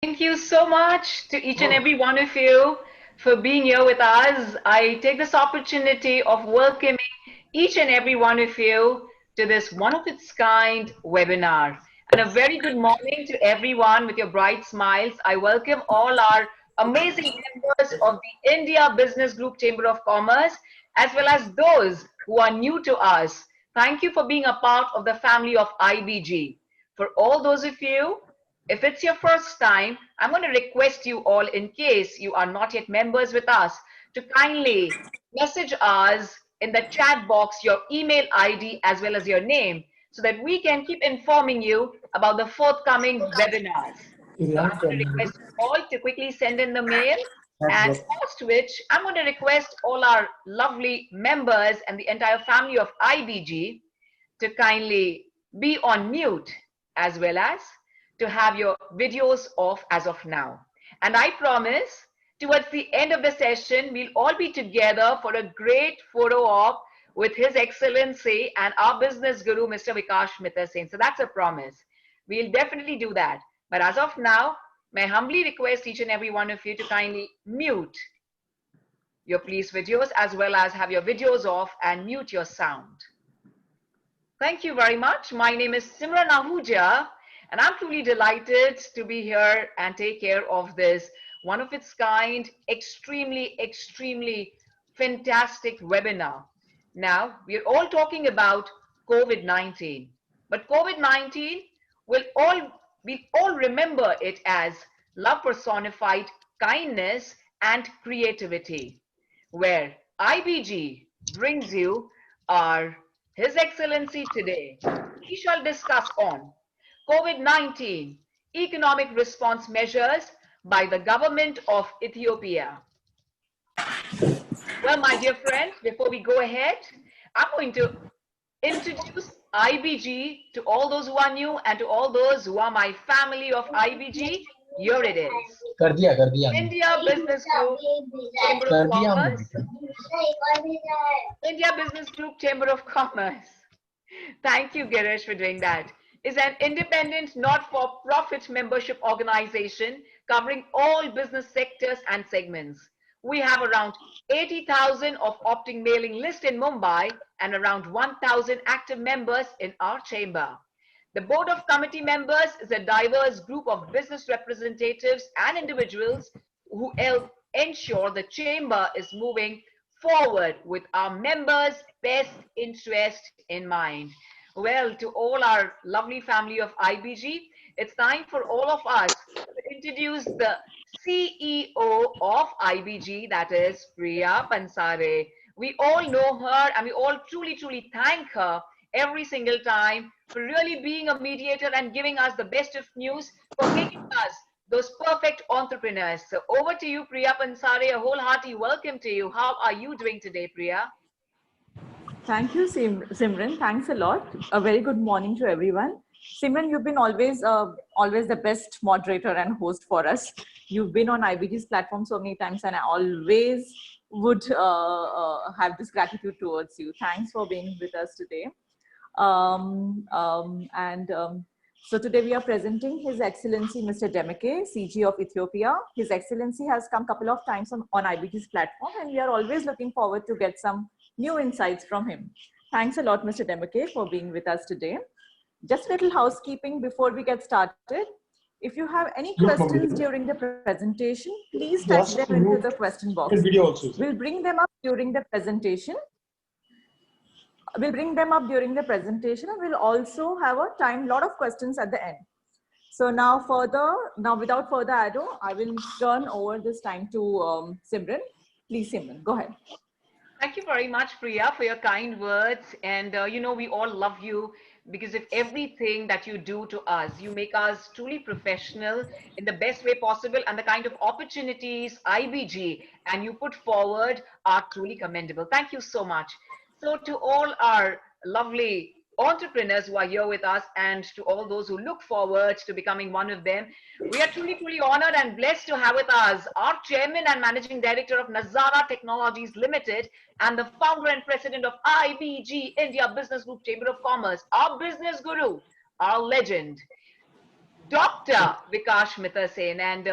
Thank you so much to each and every one of you for being here with us. I take this opportunity of welcoming each and every one of you to this one of its kind webinar. And a very good morning to everyone with your bright smiles. I welcome all our amazing members of the India Business Group Chamber of Commerce, as well as those who are new to us. Thank you for being a part of the family of IBG. For all those of you, if it's your first time, I'm going to request you all, in case you are not yet members with us, to kindly message us in the chat box your email ID as well as your name so that we can keep informing you about the forthcoming webinars. So I'm going to request you all to quickly send in the mail, and post which I'm going to request all our lovely members and the entire family of IBG to kindly be on mute as well as to have your videos off as of now. And I promise towards the end of the session, we'll all be together for a great photo op with His Excellency and our business guru, Mr. Vikash Mitra Singh. So that's a promise. We'll definitely do that. But as of now, may I humbly request each and every one of you to kindly mute your please videos as well as have your videos off and mute your sound. Thank you very much. My name is Simran Ahuja, and I'm truly delighted to be here and take care of this one of its kind, extremely fantastic webinar. Now, we're all talking about COVID-19, but COVID-19 we'll all remember it as love personified, kindness and creativity, where IBG brings you our His Excellency today. We shall discuss on COVID-19 economic response measures by the Government of Ethiopia. Well, my dear friends, before we go ahead, I'm going to introduce IBG to all those who are new and to all those who are my family of IBG. Here it is. India Business Group Chamber of Commerce. India Business Group Chamber of Commerce. Thank you, Girish, for doing that. Is an independent, not-for-profit membership organization covering all business sectors and segments. We have around 80,000 of opting mailing list in Mumbai and around 1,000 active members in our chamber. The board of committee members is a diverse group of business representatives and individuals who help ensure the chamber is moving forward with our members' best interest in mind. Well, to all our lovely family of IBG, it's time for all of us to introduce the CEO of IBG, that is Priya Pansare. We all know her and we all truly thank her every single time for really being a mediator and giving us the best of news, for making us those perfect entrepreneurs. So over to you, Priya Pansare. A wholehearty welcome to you. How are you doing today, Priya? Thank you, Simran. Thanks a lot. A very good morning to everyone. Simran, you've been always the best moderator and host for us. You've been on IBG's platform so many times, and I always would have this gratitude towards you. Thanks for being with us today. So today we are presenting His Excellency Mr. Demeke, CG of Ethiopia. His Excellency has come a couple of times on IBG's platform, and we are always looking forward to get some new insights from him. Thanks a lot, Mr. Demeke, for being with us today. Just a little housekeeping before we get started. If you have any questions during the presentation, please type them into the question box. We'll bring them up during the presentation. And we'll also have a lot of questions at the end. So now without further ado, I will turn over this time to Simran. Please, Simran, go ahead. Thank you very much, Priya, for your kind words. And we all love you because of everything that you do to us. You make us truly professional in the best way possible, and the kind of opportunities IBG and you put forward are truly commendable. Thank you so much. So to all our lovely entrepreneurs who are here with us, and to all those who look forward to becoming one of them, we are truly honored and blessed to have with us our chairman and managing director of Nazara Technologies Limited and the founder and president of IBG India Business Group Chamber of Commerce, our business guru, our legend, Dr. Vikash Mittersain. And,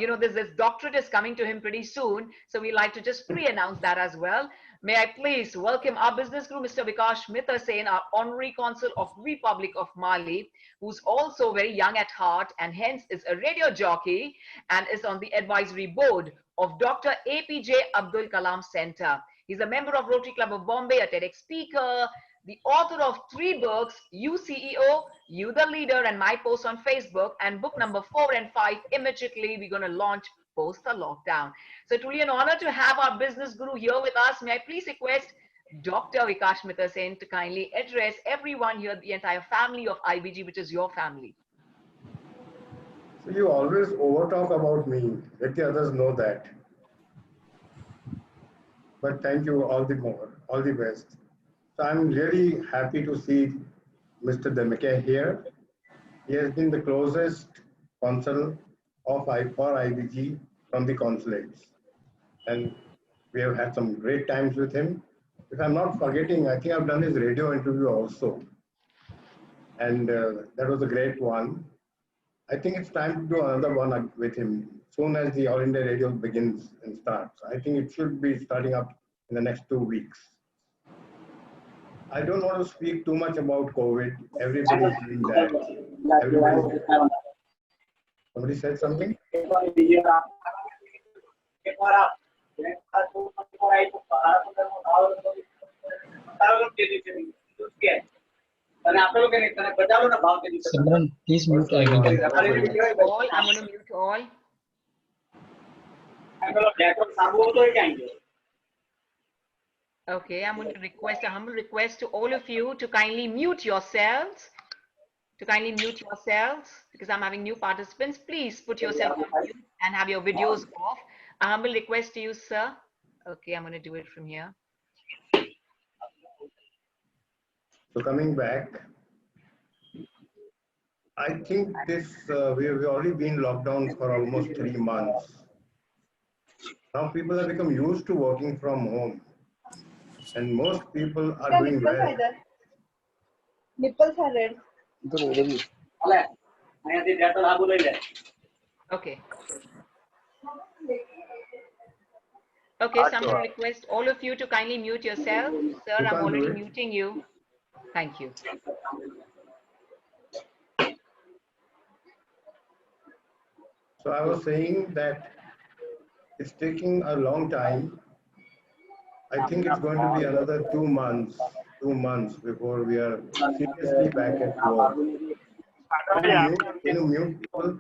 you know, this doctorate is coming to him pretty soon. So we like to just pre-announce that as well. May I please welcome our business guru, Mr. Vikash Mittersain, our Honorary Consul of Republic of Mali, who's also very young at heart and hence is a radio jockey and is on the advisory board of Dr. APJ Abdul Kalam Center. He's a member of Rotary Club of Bombay, a TEDx speaker, the author of 3 books, You CEO, You the Leader, and My Post on Facebook, and book number 4 and 5 immediately we're going to launch post the lockdown. So truly an honor to have our business guru here with us. May I please request Dr. Vikash Mittersain to kindly address everyone here, the entire family of IBG, which is your family. So you always overtalk about me. Let the others know that. But thank you all the best. So I'm really happy to see Mr. Demeke here. He has been the closest consul for IBG from the consulates. And we have had some great times with him. If I'm not forgetting, I think I've done his radio interview also. And that was a great one. I think it's time to do another one with him soon as the All India Radio begins and starts. I think it should be starting up in the next 2 weeks. I don't want to speak too much about COVID. Everybody is doing that. Somebody said something? Simran, please mute everyone. I'm going to mute all. Okay, I'm going to request a humble request to all of you to kindly mute yourselves. Because I'm having new participants. Please put yourself on mute and have your videos off. A humble request to you, sir. Okay, I'm going to do it from here. So coming back, I think this we've already been locked down for almost 3 months. Now people have become used to working from home, and most people are doing well. Nipples are red. Okay. Okay, so I'm going to request all of you to kindly mute yourself. Sir, I'm already muting you. Thank you. So I was saying that it's taking a long time. I think it's going to be another 2 months before we are seriously back at work. Can you mute people?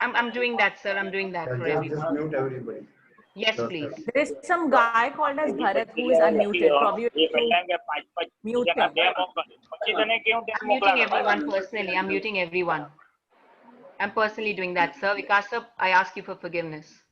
I'm doing that, sir. I'm doing that for everyone. Just mute everybody. Yes, please. There is some guy called as Bharat who is unmuted. Probably mute him. I'm muting everyone personally. I'm muting everyone. I'm personally doing that, sir. Vikas sir, I ask you for forgiveness.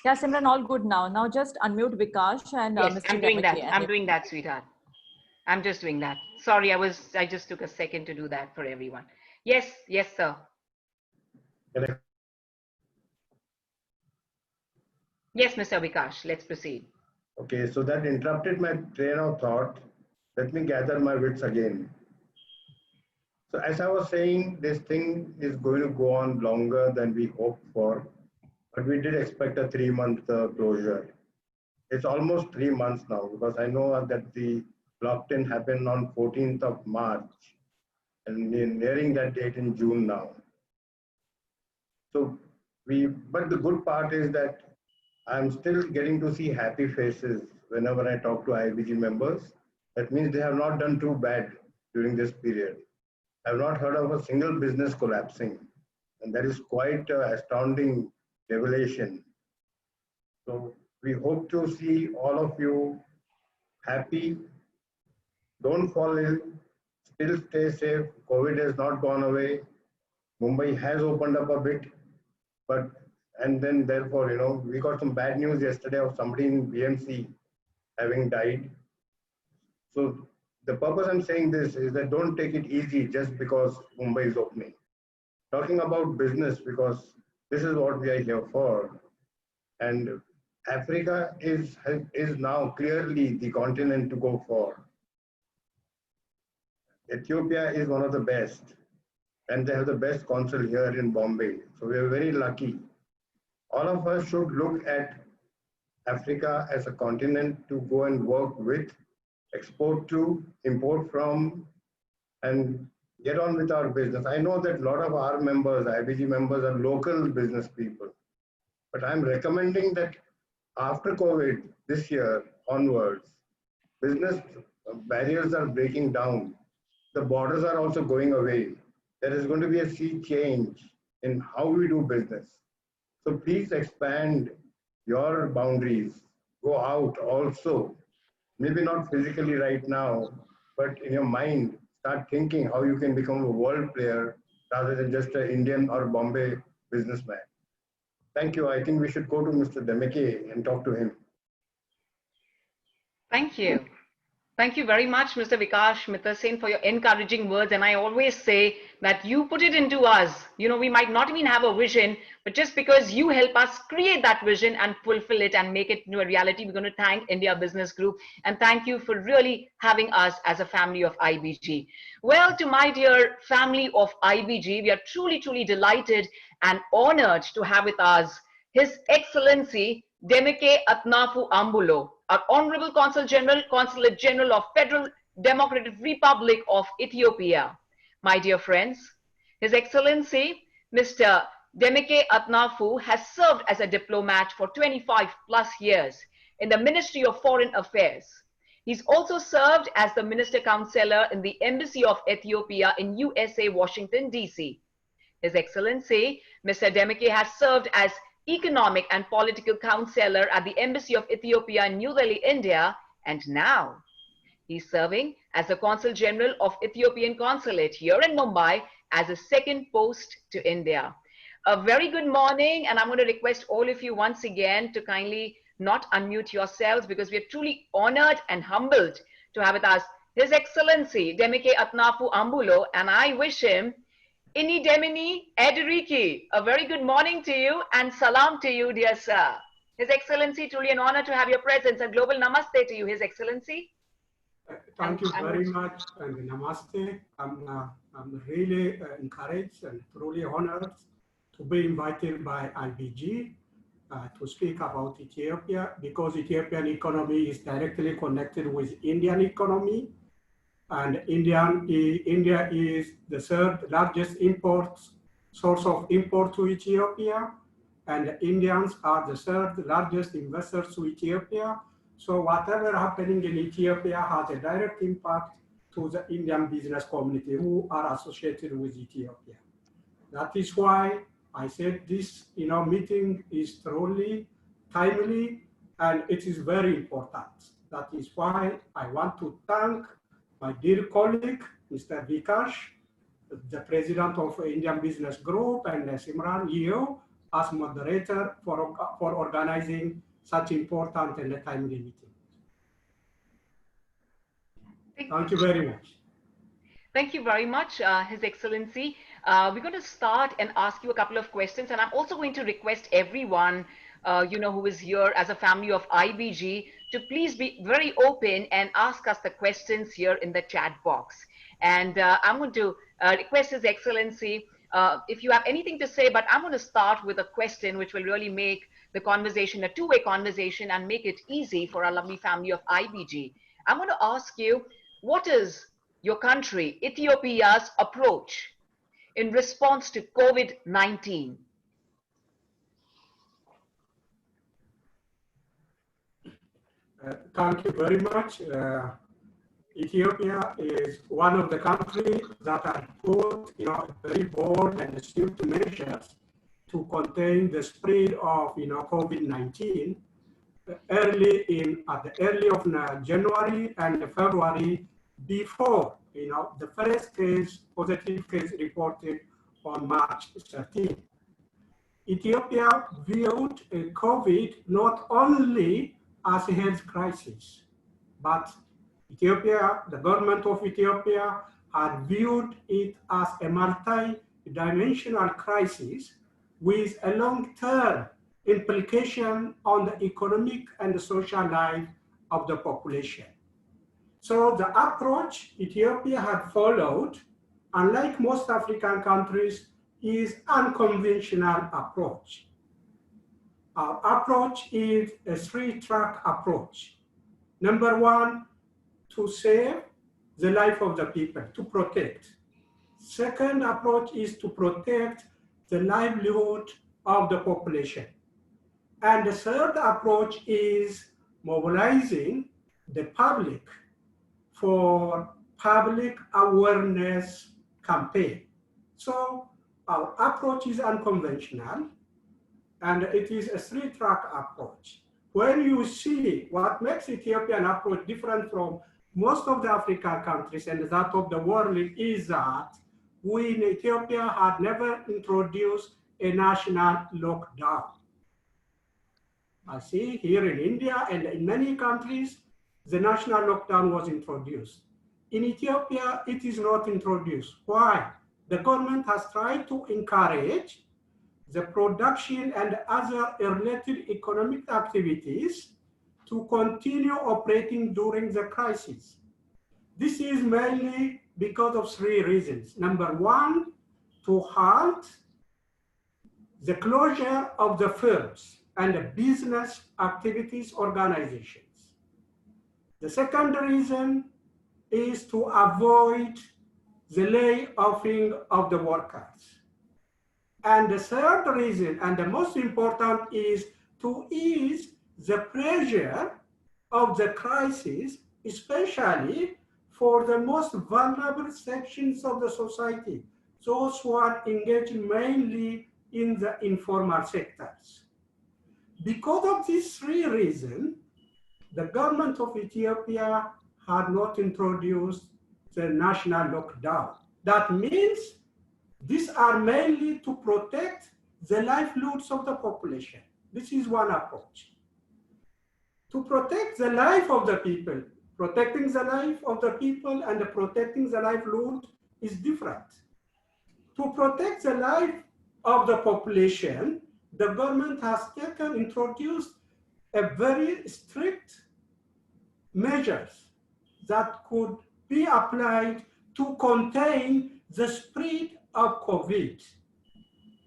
Yeah, Simran, all good now. Now just unmute Vikash and Yes, Mr. I'm doing that. Demeke. I'm doing that, sweetheart. I'm just doing that. Sorry, I just took a second to do that for everyone. Yes, yes, sir. Yes, Mr. Vikash, let's proceed. Okay, so that interrupted my train of thought. Let me gather my wits again. So as I was saying, this thing is going to go on longer than we hoped for, but we did expect a 3-month closure. It's almost 3 months now because I know that the lockdown happened on 14th of March and we're nearing that date in June now. So but the good part is that I'm still getting to see happy faces whenever I talk to IBG members. That means they have not done too bad during this period. I have not heard of a single business collapsing, and that is quite an astounding revelation. So we hope to see all of you happy. Don't fall ill. Still stay safe. COVID has not gone away. Mumbai has opened up a bit, and then therefore, we got some bad news yesterday of somebody in BMC having died. So the purpose I'm saying this is that don't take it easy just because Mumbai is opening. talking about business because this is what we are here for. And Africa is now clearly the continent to go for. Ethiopia is one of the best, and they have the best consul here in Bombay. So we are very lucky. All of us should look at Africa as a continent to go and work with, export to, import from, and get on with our business. I know that a lot of our members, IBG members, are local business people. But I'm recommending that after COVID, this year onwards, business barriers are breaking down. The borders are also going away. There is going to be a sea change in how we do business. So please expand your boundaries. Go out also. Maybe not physically right now, but in your mind, start thinking how you can become a world player rather than just an Indian or Bombay businessman. Thank you. I think we should go to Mr. Demeke and talk to him. Thank you. Thank you very much, Mr. Vikash Mitasen, for your encouraging words. And I always say that you put it into us. You know, we might not even have a vision, but just because you help us create that vision and fulfill it and make it into a reality, we're going to thank India Business Group. And thank you for really having us as a family of IBG. Well, to my dear family of IBG, we are truly, truly delighted and honored to have with us His Excellency Demeke Atnafu Ambulo, our Honorable Consul General, Consulate General of Federal Democratic Republic of Ethiopia. My dear friends, His Excellency Mr. Demeke Atnafu has served as a diplomat for 25 plus years in the Ministry of Foreign Affairs. He's also served as the Minister Counselor in the Embassy of Ethiopia in USA, Washington, D.C. His Excellency Mr. Demeke has served as Economic and Political Counselor at the Embassy of Ethiopia in New Delhi, India, and now he's serving as the Consul General of Ethiopian Consulate here in Mumbai as a second post to India. A very good morning, and I'm going to request all of you once again to kindly not unmute yourselves because we are truly honored and humbled to have with us His Excellency Demeke Atnafu Ambulo, and I wish him Inni Demini Ederiki. A very good morning to you and salam to you, dear sir. His Excellency, truly an honor to have your presence. A global namaste to you, His Excellency. Thank you very much and namaste. I'm really encouraged and truly honored to be invited by IBG to speak about Ethiopia because Ethiopian economy is directly connected with Indian economy. And India is the third largest source of import to Ethiopia, and Indians are the third largest investors to Ethiopia. So whatever happening in Ethiopia has a direct impact to the Indian business community who are associated with Ethiopia. That is why I said this, meeting is truly timely and it is very important. That is why I want to thank my dear colleague, Mr. Vikash, the president of Indian Business Group, and Simran, you as moderator for organizing such important and timely meeting. Thank you very much. Thank you very much, His Excellency. We're going to start and ask you a couple of questions, and I'm also going to request everyone, who is here as a family of IBG to please be very open and ask us the questions here in the chat box. And I'm going to request His Excellency, if you have anything to say, but I'm going to start with a question which will really make the conversation a two-way conversation and make it easy for our lovely family of IBG. I'm going to ask you, what is your country, Ethiopia's approach in response to COVID-19? Thank you very much. Ethiopia is one of the countries that are put, very bold and strict measures to contain the spread of, COVID-19 at the early of January and February before, the first positive case reported on March 13. Ethiopia viewed COVID not only as a health crisis, but the government of Ethiopia had viewed it as a dimensional crisis with a long-term implication on the economic and the social life of the population. So the approach Ethiopia had followed, unlike most African countries, is unconventional approach. Our approach is a three-track approach. Number one, to save the life of the people, to protect. Second approach is to protect the livelihood of the population. And the third approach is mobilizing the public for public awareness campaign. So our approach is unconventional, and it is a three-track approach. When you see what makes Ethiopian approach different from most of the African countries and that of the world is that we in Ethiopia had never introduced a national lockdown. I see here in India and in many countries, the national lockdown was introduced. In Ethiopia, it is not introduced. Why? The government has tried to encourage the production and other related economic activities to continue operating during the crisis. This is mainly because of three reasons. Number one, to halt the closure of the firms and the business activities organizations. The second reason is to avoid the layoffing of the workers. And the third reason, and the most important, is to ease the pressure of the crisis, especially for the most vulnerable sections of the society, those who are engaged mainly in the informal sectors. Because of these three reasons, the government of Ethiopia had not introduced the national lockdown. That means these are mainly to protect the livelihoods of the population. This is one approach. To protect the life of the people, protecting the life of the people and protecting the livelihood is different. To protect the life of the population, the government has introduced a very strict measures that could be applied to contain the spread of COVID.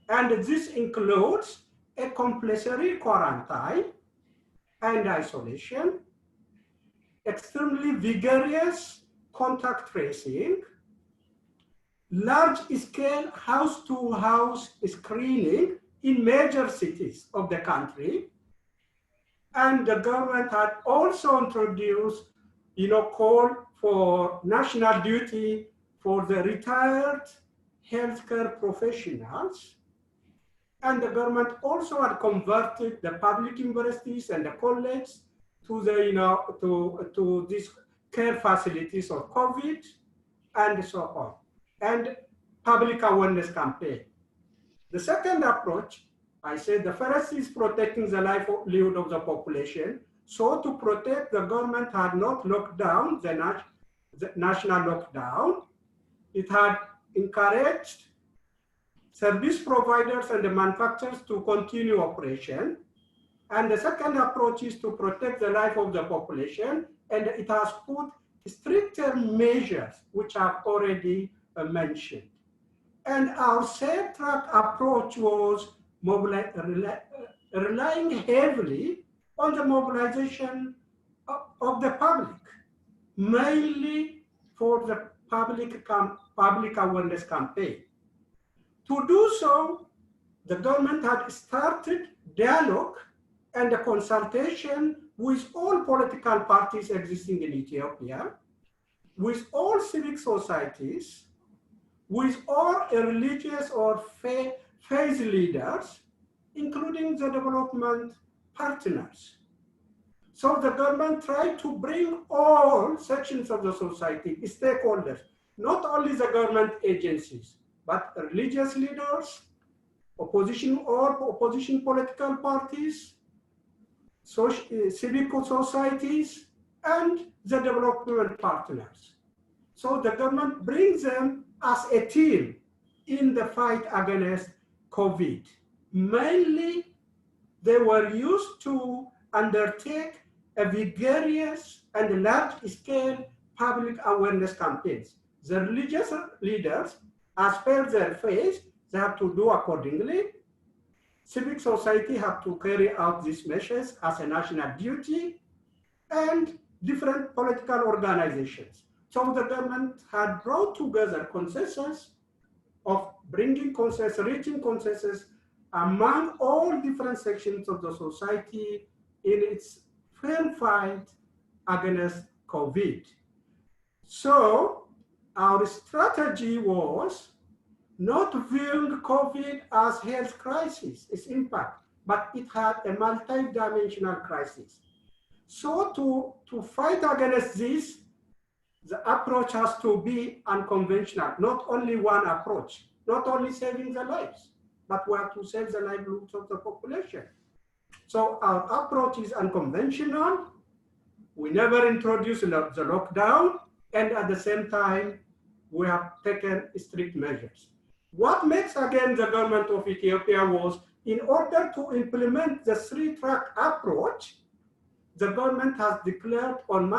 And this includes a compulsory quarantine and isolation, extremely vigorous contact tracing, large-scale house-to-house screening in major cities of the country. And the government had also introduced, call for national duty for the retired healthcare professionals. And the government also had converted the public universities and the colleges to the, to these care facilities of COVID and so on, and public awareness campaign. The second approach, I said the first is protecting the livelihood of the population. So to protect, the government had not locked down the national lockdown. It had encouraged service providers and the manufacturers to continue operation. And the second approach is to protect the life of the population, and it has put stricter measures, which I've already mentioned. And our third track approach was relying heavily on the mobilization of the public, mainly for the public awareness campaign. To do so, the government had started dialogue and a consultation with all political parties existing in Ethiopia, with all civic societies, with all religious or faith leaders, including the development partners. So the government tried to bring all sections of the society, stakeholders, not only the government agencies, but religious leaders, opposition political parties, civic societies, and the development partners. So the government brings them as a team in the fight against COVID. Mainly, they were used to undertake a vigorous and large-scale public awareness campaigns. The religious leaders, as per their faith, they have to do accordingly. Civic society have to carry out these measures as a national duty, and different political organizations. So the government had brought together consensus of bringing consensus, reaching consensus among all different sections of the society in its firm fight against COVID. So our strategy was not viewing COVID as health crisis, its impact, but it had a multi-dimensional crisis. So to fight against this, the approach has to be unconventional, not only one approach, not only saving the lives, but we have to save the livelihoods of the population. So our approach is unconventional. We never introduced the lockdown, and at the same time, we have taken strict measures. What makes, again, the government of Ethiopia was, in order to implement the three-track approach, the government has declared on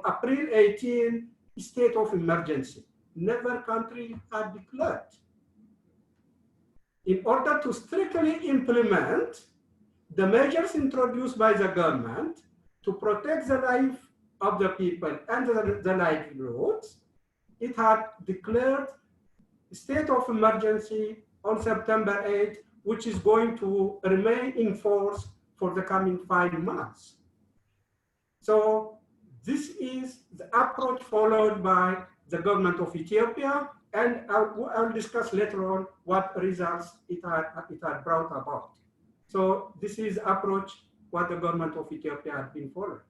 April 18, state of emergency. Never country had declared. In order to strictly implement the measures introduced by the government to protect the life of the people and the livelihoods, it had declared state of emergency on September 8, which is going to remain in force for the coming 5 months. So this is the approach followed by the government of Ethiopia, and I'll discuss later on what results it had brought about. So this is the approach what the government of Ethiopia has been followed.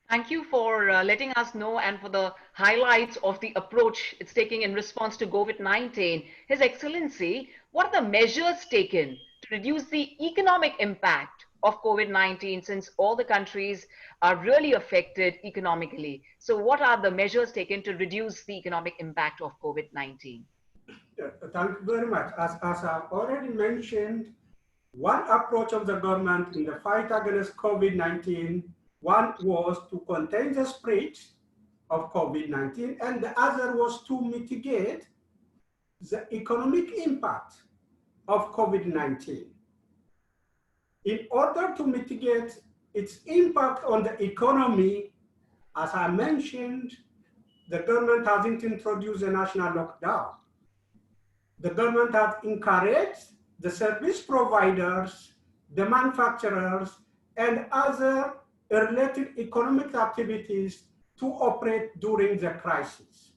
Thank you for letting us know and for the highlights of the approach it's taking in response to COVID-19. His Excellency, what are the measures taken to reduce the economic impact of COVID-19, since all the countries are really affected economically? So what are the measures taken to reduce the economic impact of COVID-19? Thank you very much. As I've already mentioned, one approach of the government in the fight against COVID-19, one was to contain the spread of COVID-19, and the other was to mitigate the economic impact of COVID-19. In order to mitigate its impact on the economy, as I mentioned, the government hasn't introduced a national lockdown. The government has encouraged the service providers, the manufacturers, and other related economic activities to operate during the crisis.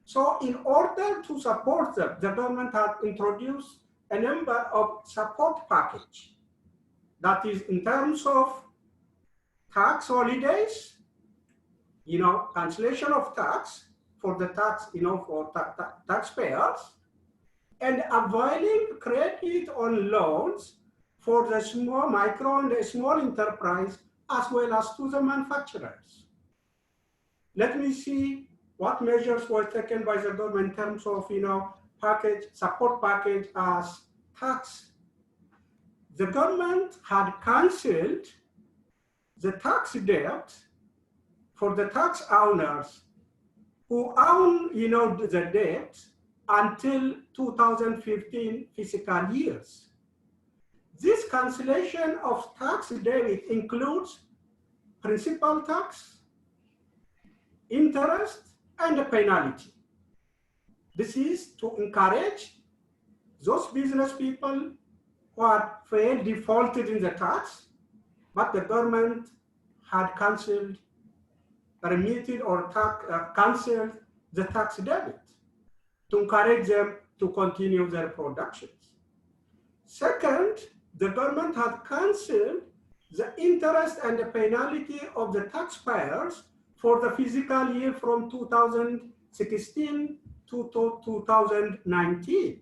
So in order to support them, the government has introduced a number of support packages. That is in terms of tax holidays, cancellation of tax for the tax, for taxpayers, and availing credit on loans for the small, micro and small enterprise, as well as to the manufacturers. Let me see what measures were taken by the government in terms of, support package as tax. The government had canceled the tax debt for the tax owners who own, the debt until 2015 fiscal years. This cancellation of tax debt includes principal tax, interest, and a penalty. This is to encourage those business people who had failed, defaulted in the tax, but the government had canceled, remitted, or canceled the tax debit to encourage them to continue their productions. Second, the government had canceled the interest and the penalty of the taxpayers for the fiscal year from 2016 to 2019.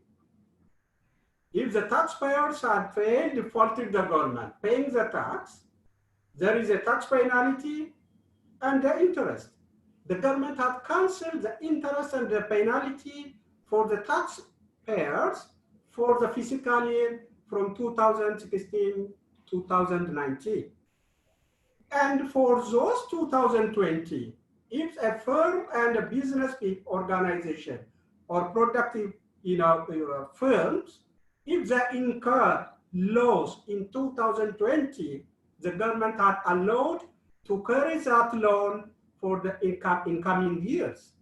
If the taxpayers had failed, defaulted the government paying the tax, there is a tax penalty and the interest. the government had cancelled the interest and the penalty for the taxpayers for the fiscal year from 2016 to 2019. And for those 2020, if a firm and a business organization or productive firms, if they incur loss in 2020, the government had allowed to carry that loan for the incoming years.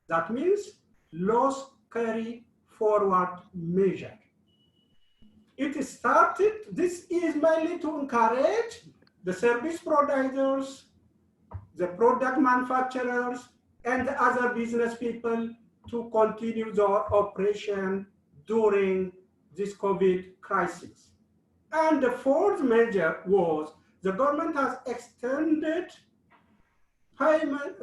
That means loss carry forward measure. It started, this is mainly to encourage the service providers, the product manufacturers, and the other business people to continue their operation during this COVID crisis. And the fourth measure was the government has extended payment,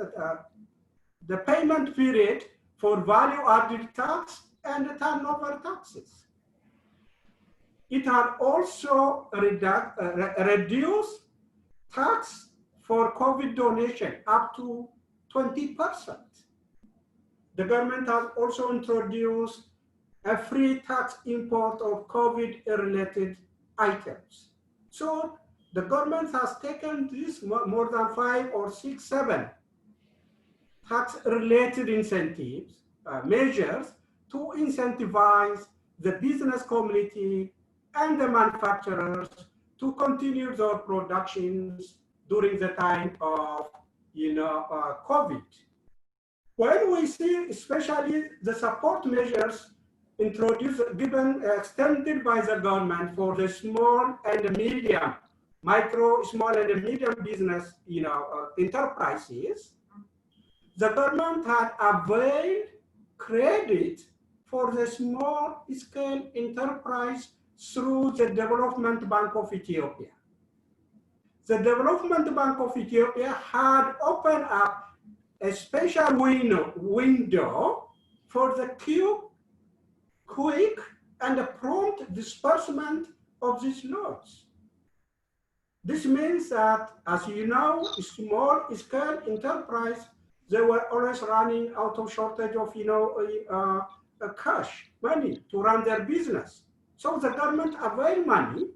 the payment period for value-added tax and the turnover taxes. It had also reduced tax for COVID donation up to 20%. The government has also introduced a free tax import of COVID-related items. So the government has taken this more than 5 or 6, 7 tax-related incentives, measures to incentivize the business community and the manufacturers to continue their productions during the time of COVID. When we see especially the support measures introduced, extended by the government for the small and medium, micro, small and medium business, enterprises, the government had availed credit for the small scale enterprise through the Development Bank of Ethiopia. The Development Bank of Ethiopia had opened up a special window for the quick and prompt disbursement of these loans. This means that, as you know, small scale enterprise, they were always running out of shortage of cash, money to run their business. So the government availed money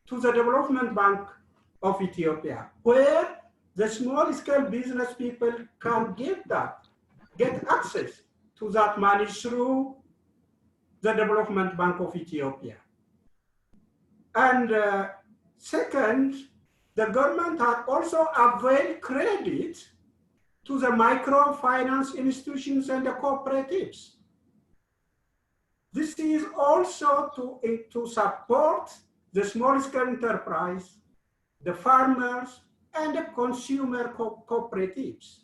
to the Development Bank of Ethiopia, where the small scale business people can get access to that money through the Development Bank of Ethiopia. And second, the government had also availed credit to the microfinance institutions and the cooperatives. This is also to support the small scale enterprise, the farmers, and the consumer cooperatives.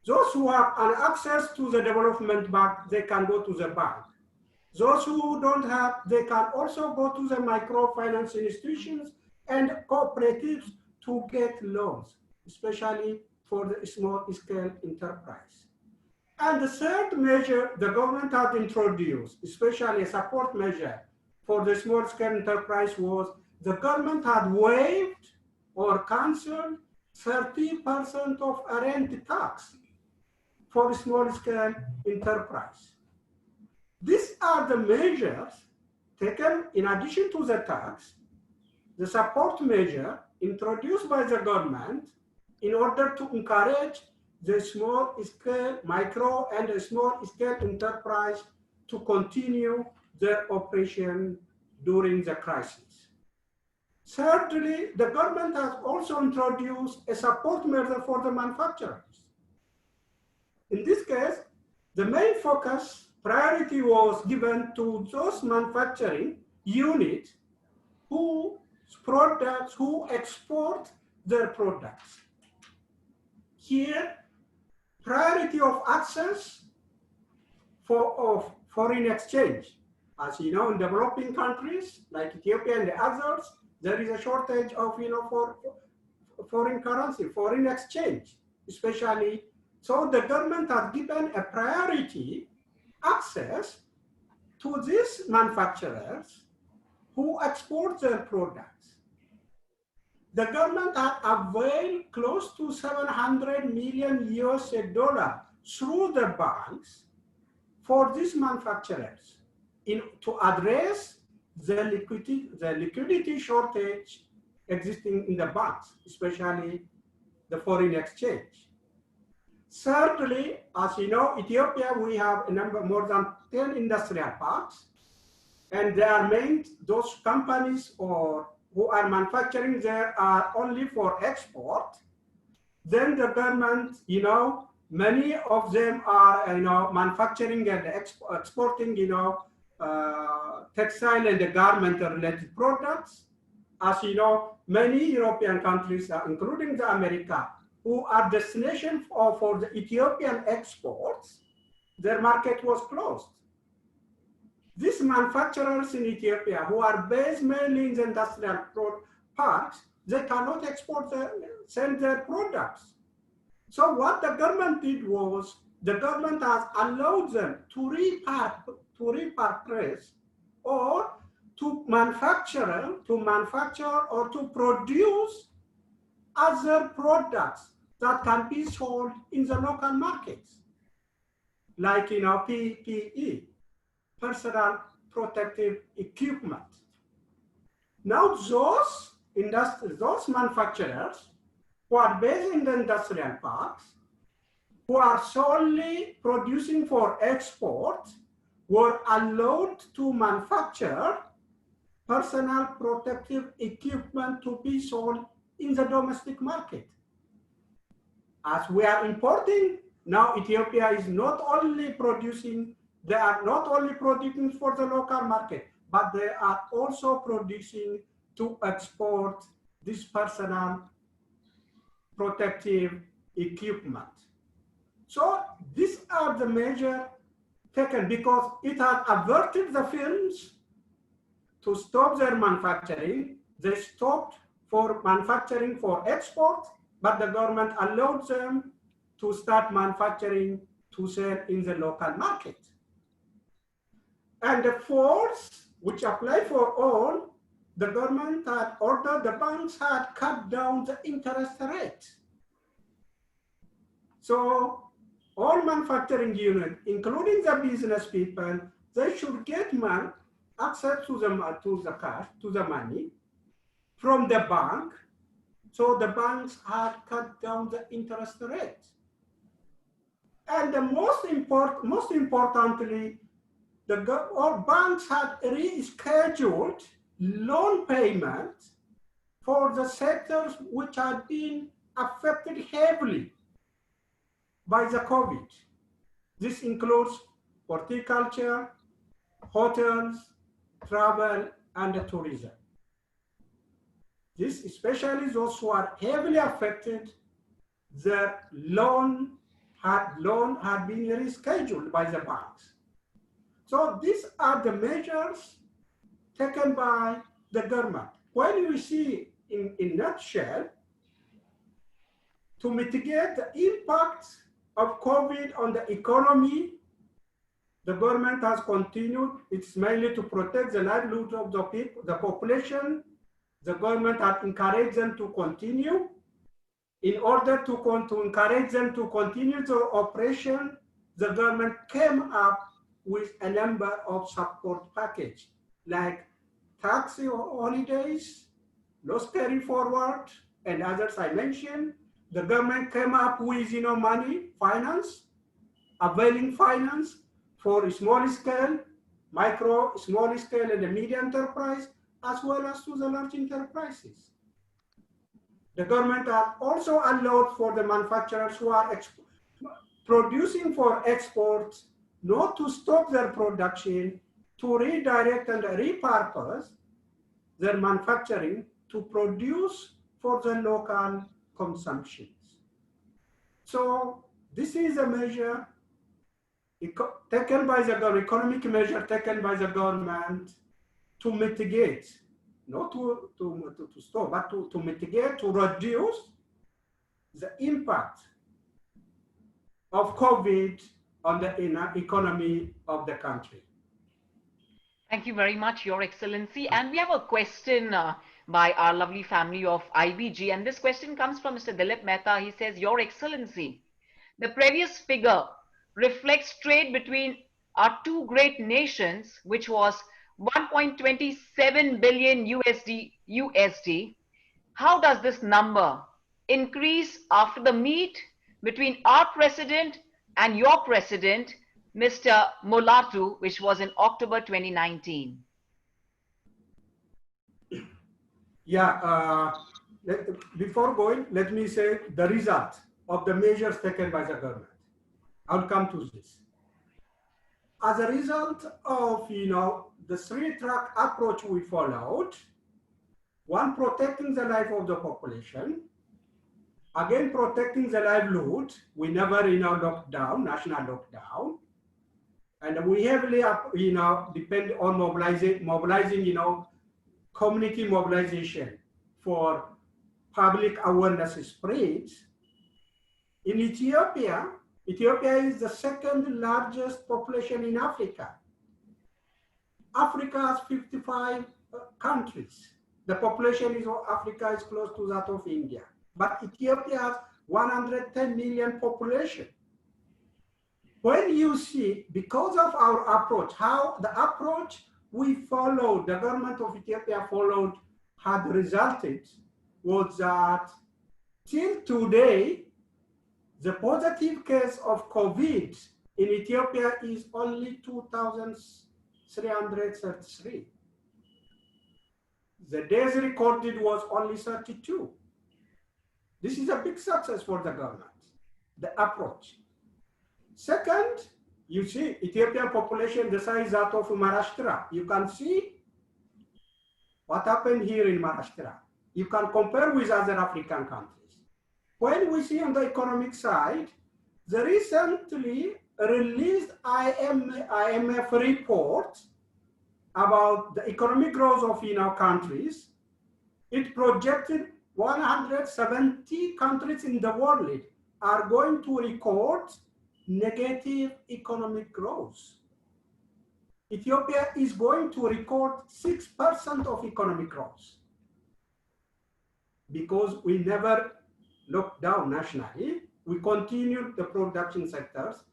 Those who have an access to the development bank, they can go to the bank. Those who don't have, they can also go to the microfinance institutions and cooperatives to get loans, especially for the small scale enterprise. And the third measure the government had introduced, especially a support measure for the small scale enterprise, was the government had waived or canceled 30% of rent tax for small scale enterprise. These are the measures taken in addition to the tax, the support measure introduced by the government in order to encourage the small scale, micro and small scale enterprise to continue their operation during the crisis. Thirdly, the government has also introduced a support measure for the manufacturers. In this case, the main focus priority was given to those manufacturing units who export their products. Here, priority of access of foreign exchange. As you know, in developing countries like Ethiopia and the others, there is a shortage of for foreign currency, foreign exchange, especially. So the government has given a priority access to these manufacturers who export their products. the government had availed close to 700 million US dollar through the banks for these manufacturers to address the liquidity shortage existing in the banks, especially the foreign exchange. Thirdly, as you know, Ethiopia, we have more than 10 industrial parks, and they are meant, those companies who are manufacturing there are only for export. Then the government, many of them are, manufacturing and exporting, textile and garment-related products. As you know, many European countries, including the America, who are destination for the Ethiopian exports, their market was closed. These manufacturers in Ethiopia, who are based mainly in the industrial parks, they cannot send their products. So what the government did was, the government has allowed them to repurpose or to manufacture or to produce other products that can be sold in the local markets, like PPE, personal protective equipment. Now those manufacturers who are based in the industrial parks, who are solely producing for export, were allowed to manufacture personal protective equipment to be sold in the domestic market. As we are importing, now Ethiopia is not only producing, they are not only producing for the local market, but they are also producing to export this personal protective equipment. So these are the measures taken because it had averted the firms to stop their manufacturing. They stopped for manufacturing for export, but the government allowed them to start manufacturing to sell in the local market. And the fourth, which apply for all, the government had ordered, the banks had cut down the interest rate. So all manufacturing units, including the business people, they should get access to the cash, to the money from the bank. So the banks had cut down the interest rate. And the most importantly, all banks had rescheduled loan payments for the sectors which had been affected heavily by the COVID. This includes horticulture, hotels, travel, and tourism. This, especially those who are heavily affected, their loan had been rescheduled by the banks. So these are the measures taken by the government. When we see in nutshell, to mitigate the impact of COVID on the economy, the government has continued. It's mainly to protect the livelihood of the people, the population. The government has encouraged them to continue. In order to encourage them to continue the operation, the government came up with a number of support packages, like tax holidays, loss carry forward, and others I mentioned. The government came up with money, finance, availing finance for small scale, micro, small scale, and the medium enterprise, as well as to the large enterprises. The government has also allowed for the manufacturers who are producing for export not to stop their production, to redirect and repurpose their manufacturing to produce for the local consumptions. So this is a measure taken by the government, economic measure taken by the government to mitigate, not to stop, but to mitigate, to reduce the impact of COVID on the economy of the country. Thank you very much, Your Excellency. And we have a question by our lovely family of IBG. And this question comes from Mr. Dilip Mehta. He says, Your Excellency, the previous figure reflects trade between our two great nations, which was 1.27 billion USD. How does this number increase after the meet between our president and your president, Mr. Mulatu, which was in October 2019? Yeah, before going, let me say the result of the measures taken by the government. I'll come to this. As a result of, the three-track approach we followed, one, protecting the life of the population, again, protecting the livelihood. We never, locked down, national lockdown. And we heavily, depend on mobilizing, community mobilization for public awareness spreads. In Ethiopia is the second largest population in Africa. Africa has 55 countries. The population of Africa is close to that of India. But Ethiopia has 110 million population. When you see, because of our approach, how the approach we followed, the government of Ethiopia followed, had resulted was that till today, the positive case of COVID in Ethiopia is only 2,333. The days recorded was only 32. This is a big success for the government, the approach. Second, you see Ethiopian population the size that of Maharashtra. You can see what happened here in Maharashtra. You can compare with other African countries. When we see on the economic side, the recently released IMF report about the economic growth of countries, it projected 170 countries in the world are going to record negative economic growth. Ethiopia is going to record 6% of economic growth because we never locked down nationally. We continued the production sectors,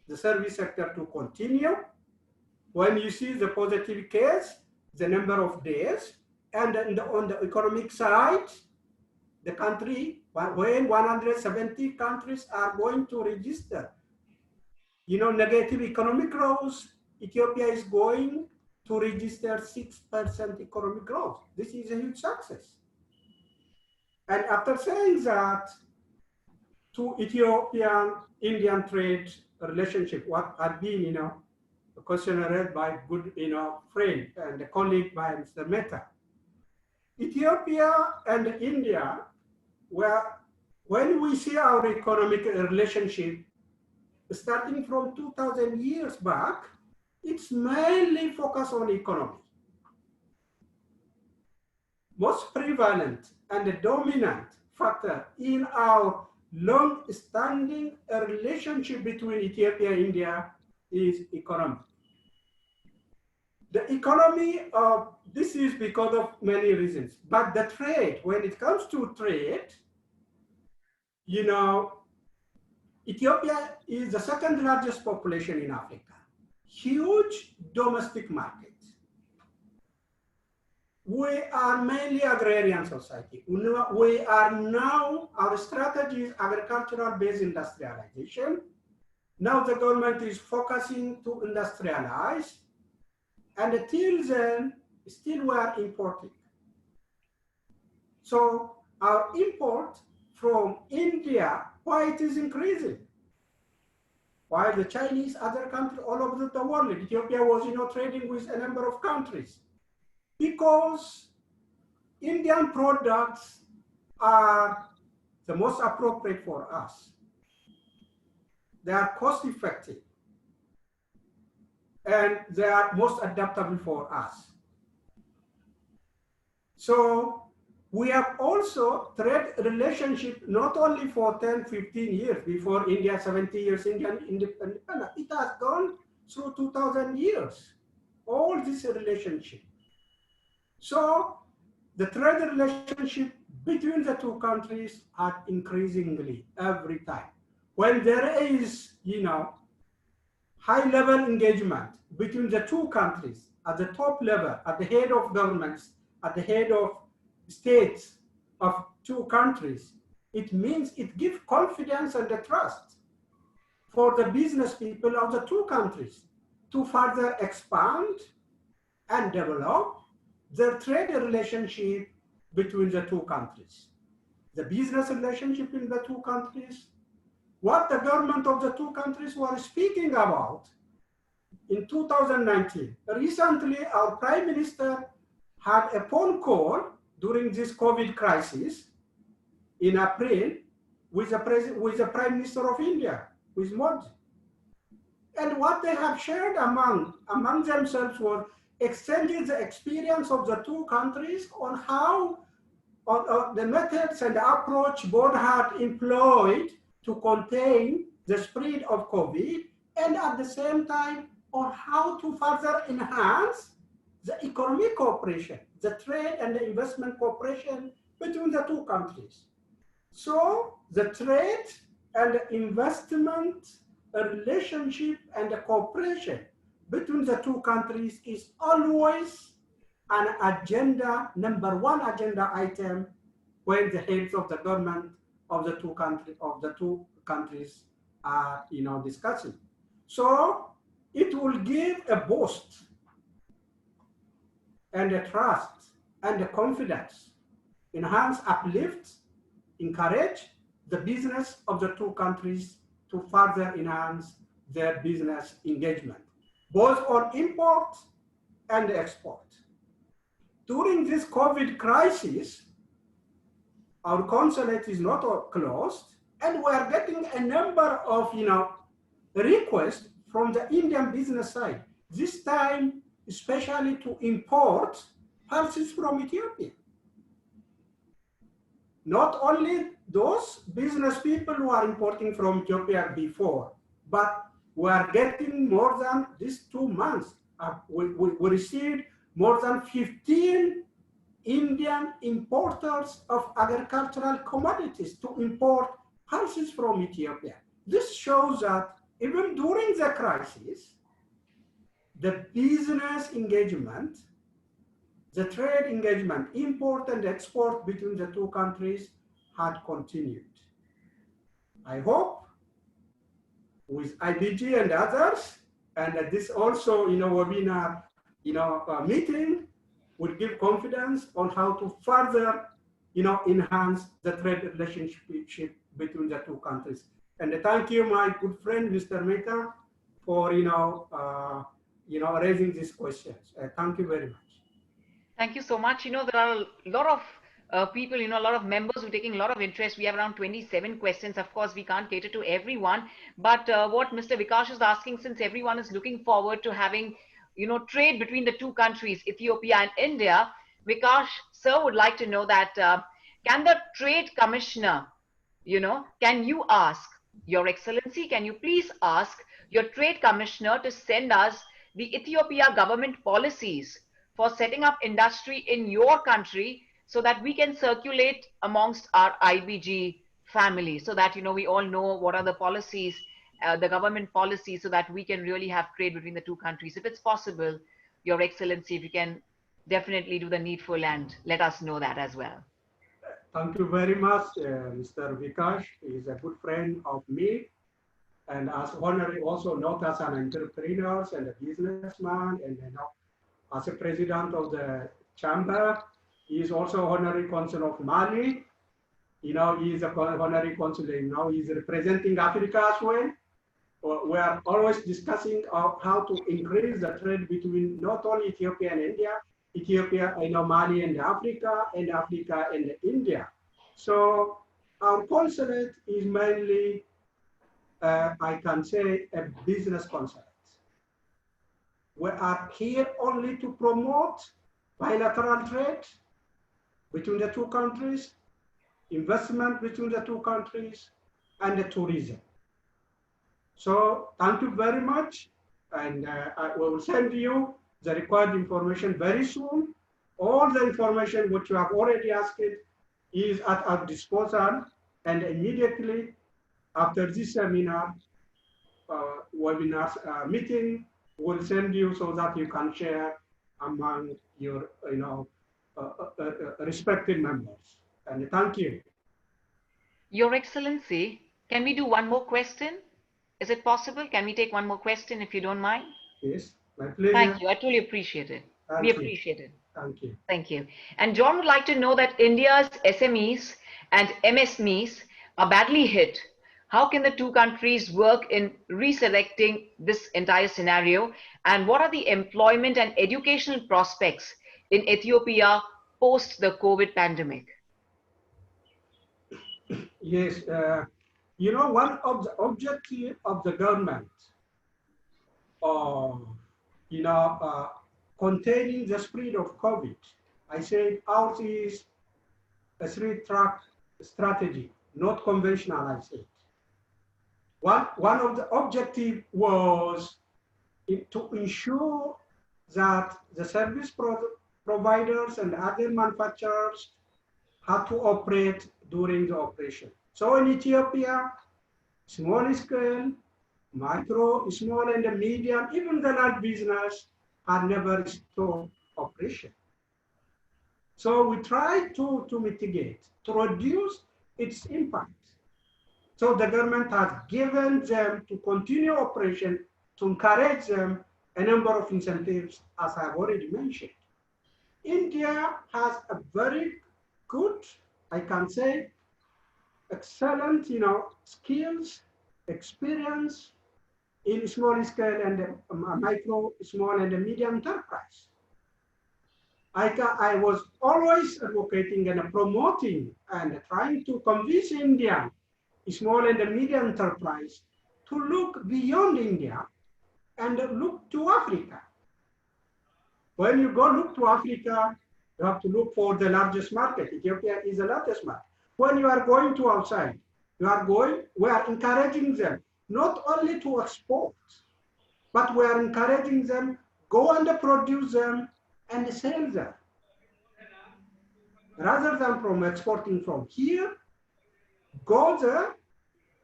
the service sector to continue. When you see the positive case, the number of days, and on the economic side, the country, when 170 countries are going to register, negative economic growth, Ethiopia is going to register 6% economic growth. This is a huge success. And after saying that, to Ethiopian-Indian trade relationship, what had been, a question read by good, friend and a colleague by Mr. Mehta. Ethiopia and India, when we see our economic relationship, starting from 2,000 years back, it's mainly focused on economy. Most prevalent and the dominant factor in our long-standing relationship between Ethiopia and India is economy. The economy, this is because of many reasons, but the trade, when it comes to trade, Ethiopia is the second largest population in Africa. Huge domestic market. We are mainly agrarian society. We are now, our strategy is agricultural-based industrialization. Now the government is focusing to industrialize, and until then, still we are importing. So our import from India, why it is increasing? While the Chinese, other countries all over the world, Ethiopia was trading with a number of countries. Because Indian products are the most appropriate for us. They are cost effective and they are most adaptable for us. So we have also trade relationship not only for 10, 15 years, before India, 70 years Indian independence. It has gone through 2,000 years, all this relationship. So the trade relationship between the two countries are increasingly every time. When there is, high-level engagement between the two countries at the top level, at the head of governments, at the head of states of two countries, it means it gives confidence and the trust for the business people of the two countries to further expand and develop the trade relationship between the two countries. The business relationship in the two countries, what the government of the two countries were speaking about in 2019. Recently, our Prime Minister had a phone call during this COVID crisis in April with the Prime Minister of India, with Modi. And what they have shared among themselves was exchanging the experience of the two countries on how the methods and the approach both had employed to contain the spread of COVID, and at the same time on how to further enhance the economic cooperation, the trade and the investment cooperation between the two countries. So the trade and the investment relationship and the cooperation between the two countries is always an agenda, number one agenda item when the heads of the government of the two countries are discussing. So it will give a boost and a trust and a confidence, enhance, uplift, encourage the business of the two countries to further enhance their business engagement, both on import and export. During this COVID crisis, our consulate is not closed, and we are getting a number of requests from the Indian business side, this time especially to import pulses from Ethiopia. Not only those business people who are importing from Ethiopia before, but we are getting more than these 2 months. We received more than 15 Indian importers of agricultural commodities to import pulses from Ethiopia. This shows that even during the crisis, the business engagement, the trade engagement, import and export between the two countries had continued. I hope with IBG and others, and this also webinar meeting will give confidence on how to further enhance the trade relationship between the two countries. And thank you, my good friend, Mr. Mehta, for raising these questions. Thank you very much. Thank you so much. There are a lot of people, a lot of members who are taking a lot of interest. We have around 27 questions. Of course, we can't cater to everyone. But what Mr. Vikash is asking, since everyone is looking forward to having, trade between the two countries, Ethiopia and India, Vikash, sir, would like to know that can the Trade Commissioner, can you ask, Your Excellency, can you please ask your Trade Commissioner to send us the Ethiopia government policies for setting up industry in your country so that we can circulate amongst our IBG family, so that, we all know what are the policies, the government policies, so that we can really have trade between the two countries. If it's possible, Your Excellency, if you can definitely do the needful and let us know that as well. Thank you very much, Mr. Vikash. He is a good friend of me, and as honorary also not as an entrepreneur and a businessman, and as a president of the chamber. He is also honorary consul of Mali. He is a honorary consul. He is representing Africa as well. We are always discussing how to increase the trade between not only Ethiopia and India, Ethiopia, Mali and Africa and India. So our consulate is mainly, I can say, a business consulate. We are here only to promote bilateral trade between the two countries, investment between the two countries, and the tourism. So thank you very much, and I will send you the required information very soon All the information which you have already asked is at our disposal, and immediately after this seminar, meeting, we'll send you so that you can share among your respected members. And thank you. Your Excellency, can we do one more question? Is it possible? Can we take one more question if you don't mind? Yes, my pleasure. Thank you. I truly appreciate it. Thank We you. appreciate it. Thank you. Thank you. And John would like to know that India's SMEs and MSMEs are badly hit. How can the two countries work in reselecting this entire scenario? And what are the employment and educational prospects in Ethiopia post the COVID pandemic? Yes, one of the objectives of the government, containing the spread of COVID, I said ours is a three-track strategy, not conventional, I said. One of the objectives was to ensure that the service providers and other manufacturers had to operate during the operation. So in Ethiopia, small scale, micro, small and medium, even the large business had never stopped operation. So we try to mitigate, to reduce its impact. So the government has given them to continue operation, to encourage them a number of incentives, as I've already mentioned. India has a very good, I can say, excellent, skills, experience in small scale and micro, small and medium enterprise. I was always advocating and promoting and trying to convince India, small and medium enterprise, to look beyond India and look to Africa. When you go look to Africa, you have to look for the largest market. Ethiopia is the largest market. When you are going to outside, we are encouraging them not only to export, but we are encouraging them, go and produce them and sell them. Rather than from exporting from here, go there,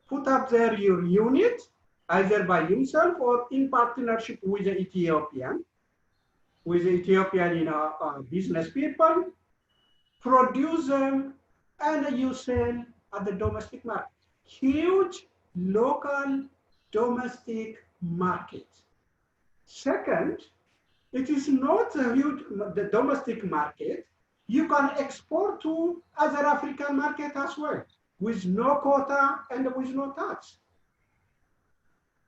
put up there your unit, either by himself or in partnership with the Ethiopian business people, produce them, and you sell at the domestic market. Huge local domestic market. Second, it is not a huge the domestic market. You can export to other African market as well, with no quota and with no tax.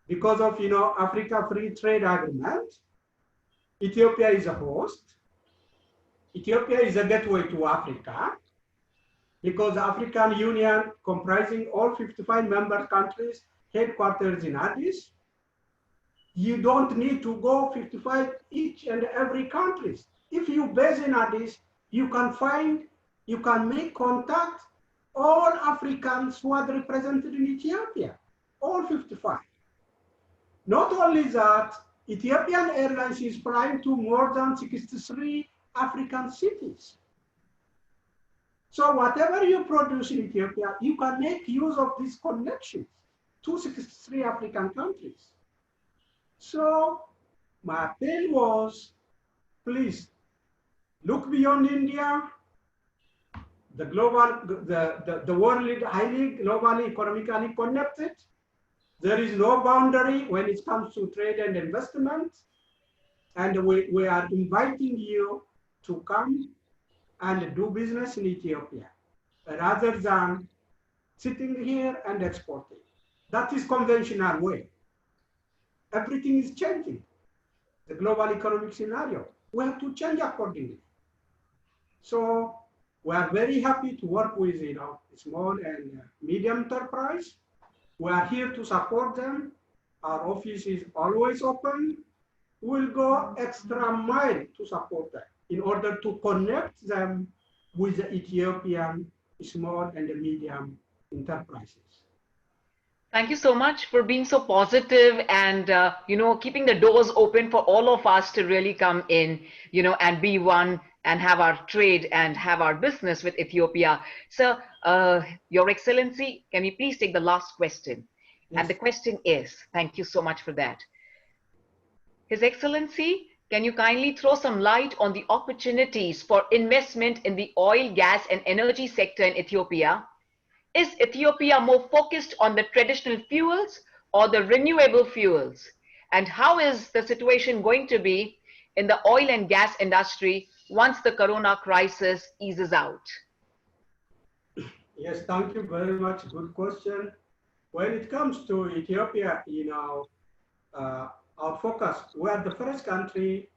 Because of Africa Free Trade Agreement, Ethiopia is a host. Ethiopia is a gateway to Africa, because the African Union, comprising all 55 member countries, headquarters in Addis, you don't need to go 55 each and every countries. If you base in Addis, you can make contact all Africans who are represented in Ethiopia, all 55. Not only that, Ethiopian Airlines is flying to more than 63 African cities. So whatever you produce in Ethiopia, you can make use of these connections to 63 African countries. So my appeal was, please look beyond India. The world is highly globally economically connected. There is no boundary when it comes to trade and investment. And we are inviting you to come and do business in Ethiopia, rather than sitting here and exporting. That is conventional way. Everything is changing. The global economic scenario. We have to change accordingly. So we are very happy to work with small and medium enterprise. We are here to support them. Our office is always open. We'll go extra mile to support them in order to connect them with the Ethiopian small and medium enterprises. Thank you so much for being so positive and, keeping the doors open for all of us to really come in, and be one and have our trade and have our business with Ethiopia. So, Your Excellency, can we please take the last question? Yes. And the question is, thank you so much for that. His Excellency, can you kindly throw some light on the opportunities for investment in the oil, gas, and energy sector in Ethiopia? Is Ethiopia more focused on the traditional fuels or the renewable fuels? And how is the situation going to be in the oil and gas industry once the corona crisis eases out? Yes, thank you very much. Good question. When it comes to Ethiopia, our focus, we are the first country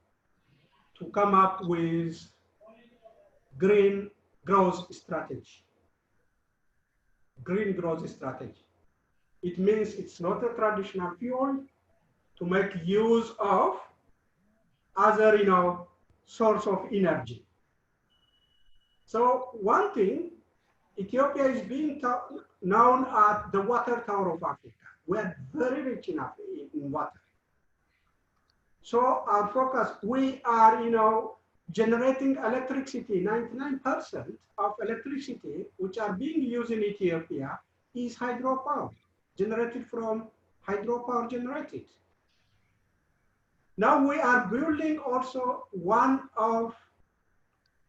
to come up with green growth strategy. Green growth strategy. It means it's not a traditional fuel to make use of other, source of energy. So one thing, Ethiopia is being known as the water tower of Africa. We are very rich enough in water. So our focus, we are, generating electricity. 99% of electricity which are being used in Ethiopia is hydropower, generated from hydropower generated. Now we are building also one of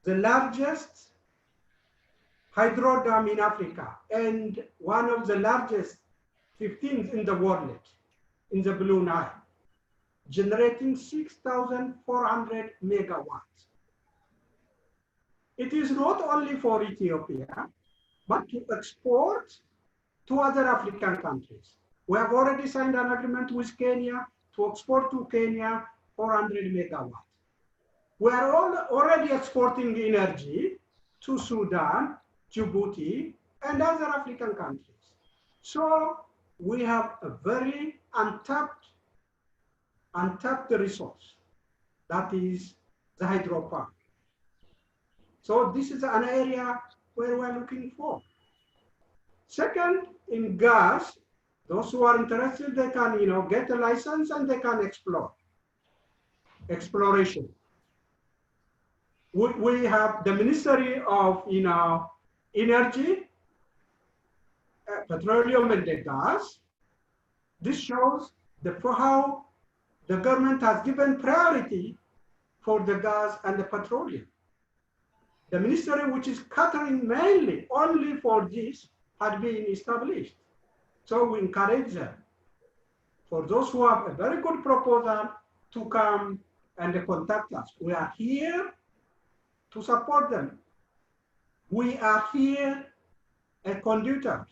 the largest hydro dam in Africa and one of the largest 15th in the world in the Blue Nile, generating 6,400 megawatts. It is not only for Ethiopia, but to export to other African countries. We have already signed an agreement with Kenya to export to Kenya 400 megawatts. We are already exporting energy to Sudan, Djibouti, and other African countries. So we have a very untapped resource, that is the hydropower. So this is an area where we're looking for. Second, in gas, those who are interested, they can get a license and they can explore. Exploration. We have the Ministry of Energy, Petroleum and the Gas. This shows how the government has given priority for the gas and the petroleum. The ministry, which is catering mainly only for this, had been established. So we encourage them, for those who have a very good proposal, to come and contact us. We are here to support them. We are here as conductors.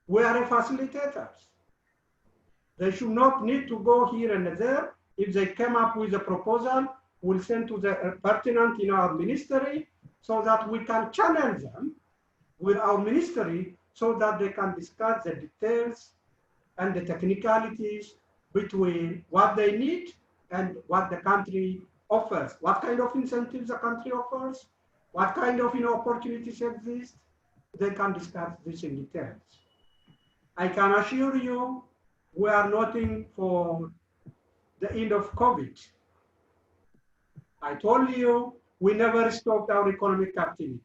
We are facilitators. They should not need to go here and there. If they come up with a proposal, we'll send to the pertinent in our ministry so that we can channel them with our ministry so that they can discuss the details and the technicalities between what they need and what the country offers. What kind of incentives the country offers, what kind of opportunities exist. They can discuss this in details. I can assure you, we are noting for the end of COVID. I told you, we never stopped our economic activities.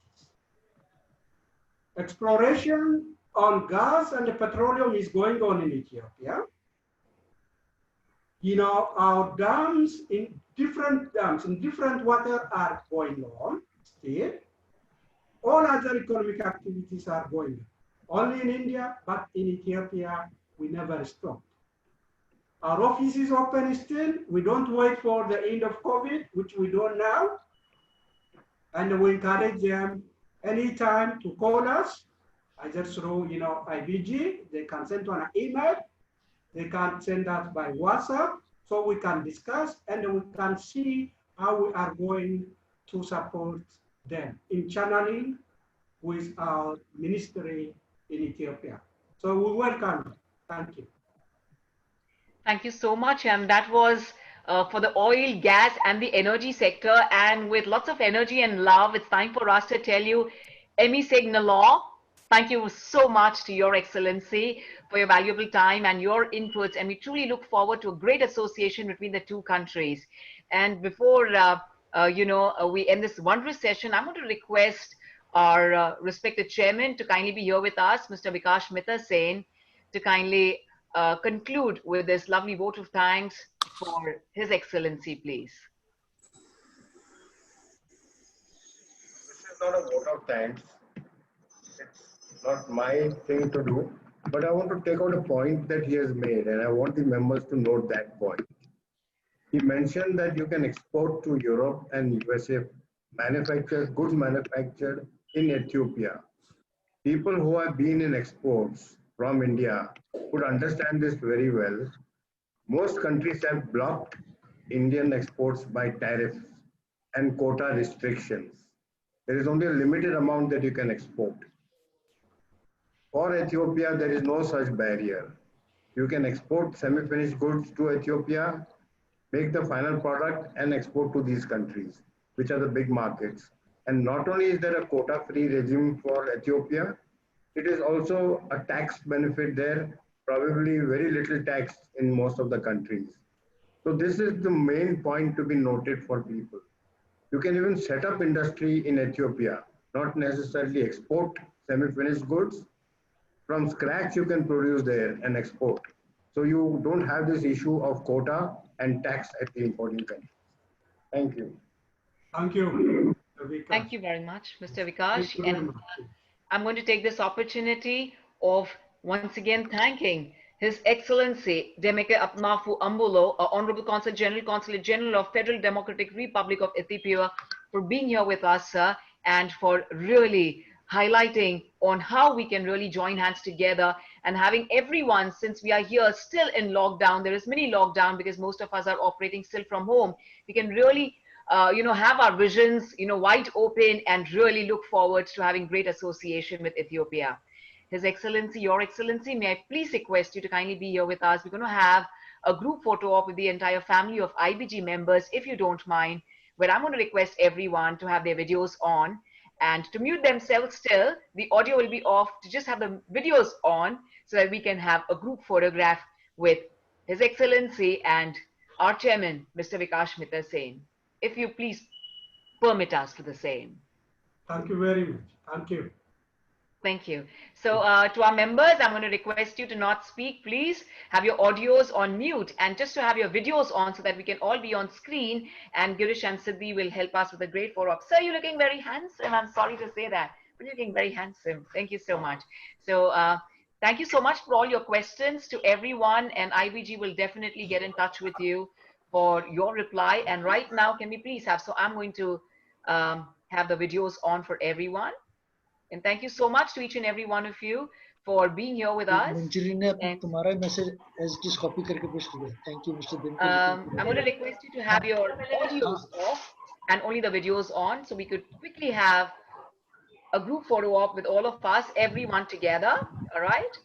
Exploration on gas and petroleum is going on in Ethiopia. Our dams in different water are going on still. All other economic activities are going on. Only in India, but in Ethiopia, we never stop. Our office is open still. We don't wait for the end of COVID, which we don't now. And we encourage them anytime to call us, either through IBG. They can send an email. They can send us by WhatsApp, so we can discuss and we can see how we are going to support them in channeling with our ministry in Ethiopia. So we welcome them. Thank you. Thank you so much. And that was for the oil, gas, and the energy sector. And with lots of energy and love, it's time for us to tell you, Emi Segnalaw, Thank you so much to Your Excellency for your valuable time and your inputs. And we truly look forward to a great association between the two countries. And before, we end this wondrous session, I'm going to request our respected chairman to kindly be here with us, Mr. Vikash Mitra Sen, to kindly conclude with this lovely vote of thanks for His Excellency, please. This is not a vote of thanks. It's not my thing to do, but I want to take out a point that he has made, and I want the members to note that point. He mentioned that you can export to Europe and USA goods manufactured in Ethiopia. People who have been in exports from India would understand this very well. Most countries have blocked Indian exports by tariffs and quota restrictions. There is only a limited amount that you can export. For Ethiopia, there is no such barrier. You can export semi-finished goods to Ethiopia, make the final product and export to these countries, which are the big markets. And not only is there a quota-free regime for Ethiopia, it is also a tax benefit there, probably very little tax in most of the countries. So this is the main point to be noted for people. You can even set up industry in Ethiopia, not necessarily export semi-finished goods. From scratch, you can produce there and export. So you don't have this issue of quota and tax at the importing countries. Thank you. Thank you. Thank you very much, Mr. Thank Vikash. you very And much. I'm going to take this opportunity of once again thanking His Excellency Demeke Atnafu Ambulo, Honorable Consul General, Consulate General of Federal Democratic Republic of Ethiopia, for being here with us, sir, and for really highlighting on how we can really join hands together and having everyone, since we are here still in lockdown, there is mini lockdown because most of us are operating still from home, we can really have our visions, wide open and really look forward to having great association with Ethiopia. His Excellency, Your Excellency, may I please request you to kindly be here with us. We're going to have a group photo op with the entire family of IBG members, if you don't mind, where I'm going to request everyone to have their videos on and to mute themselves still. The audio will be off, to just have the videos on so that we can have a group photograph with His Excellency and our chairman, Mr. Vikash Mitra Sen. If you please permit us to the same. Thank you very much. Thank you. Thank you. So to our members, I'm going to request you to not speak. Please have your audios on mute and just to have your videos on so that we can all be on screen, and Girish and Siddhi will help us with a great photo op. Sir, you're looking very handsome. I'm sorry to say that, but you're looking very handsome. Thank you so much. So thank you so much for all your questions to everyone, and IBG will definitely get in touch with you for your reply. And right now, can we please have, so I'm going to have the videos on for everyone. And thank you so much to each and every one of you for being here with us. तुम्हारा message as it is copy करके paste किया. Thank you, Mr. Demeke. I'm going to request you to have your audios off and only the videos on, so we could quickly have a group photo op with all of us, everyone together. All right.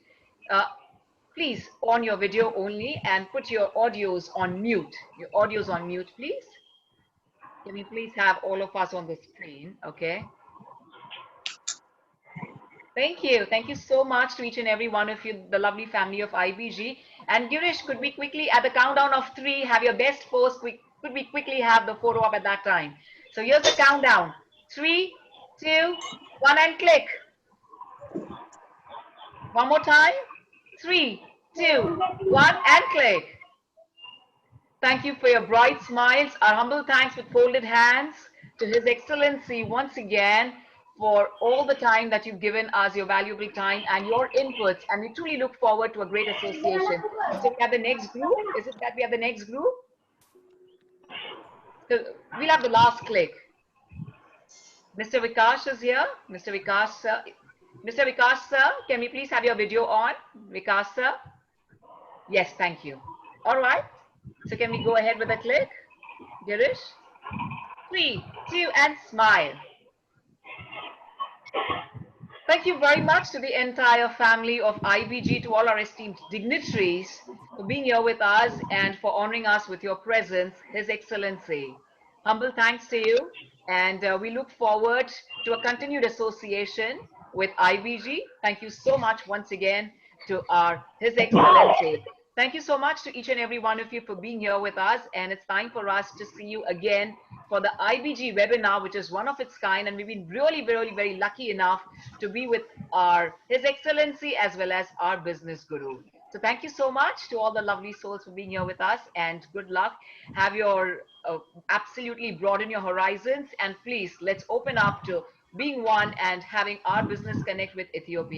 Please on your video only and put your audios on mute. Your audios on mute, please. Can we please have all of us on the screen? Okay. Thank you. Thank you so much to each and every one of you, the lovely family of IBG. And Girish, could we quickly, at the countdown of 3, have your best pose? Could we quickly have the photo up at that time? So here's the countdown. 3, 2, 1, and click. One more time. 3, 2, 1, and click. Thank you for your bright smiles. Our humble thanks with folded hands to His Excellency once again for all the time that you've given us, your valuable time and your inputs. And we truly look forward to a great association. So we have the next group. Is it that we have the next group? So we'll have the last click. Mr. Vikash is here. Mr. Vikash, sir. Mr. Vikash, sir, can we please have your video on? Vikash, sir? Yes, thank you. All right. So can we go ahead with a click? Girish? 3, 2, and smile. Thank you very much to the entire family of IBG, to all our esteemed dignitaries for being here with us and for honoring us with your presence, His Excellency. Humble thanks to you, and we look forward to a continued association with IBG. Thank you so much once again to His Excellency. Thank you so much to each and every one of you for being here with us. And it's time for us to see you again for the IBG webinar, which is one of its kind. And we've been really, really, very lucky enough to be with His Excellency as well as our business guru. So thank you so much to all the lovely souls for being here with us, and good luck. Have your absolutely broaden your horizons, and please let's open up to being one and having our business connect with Ethiopia.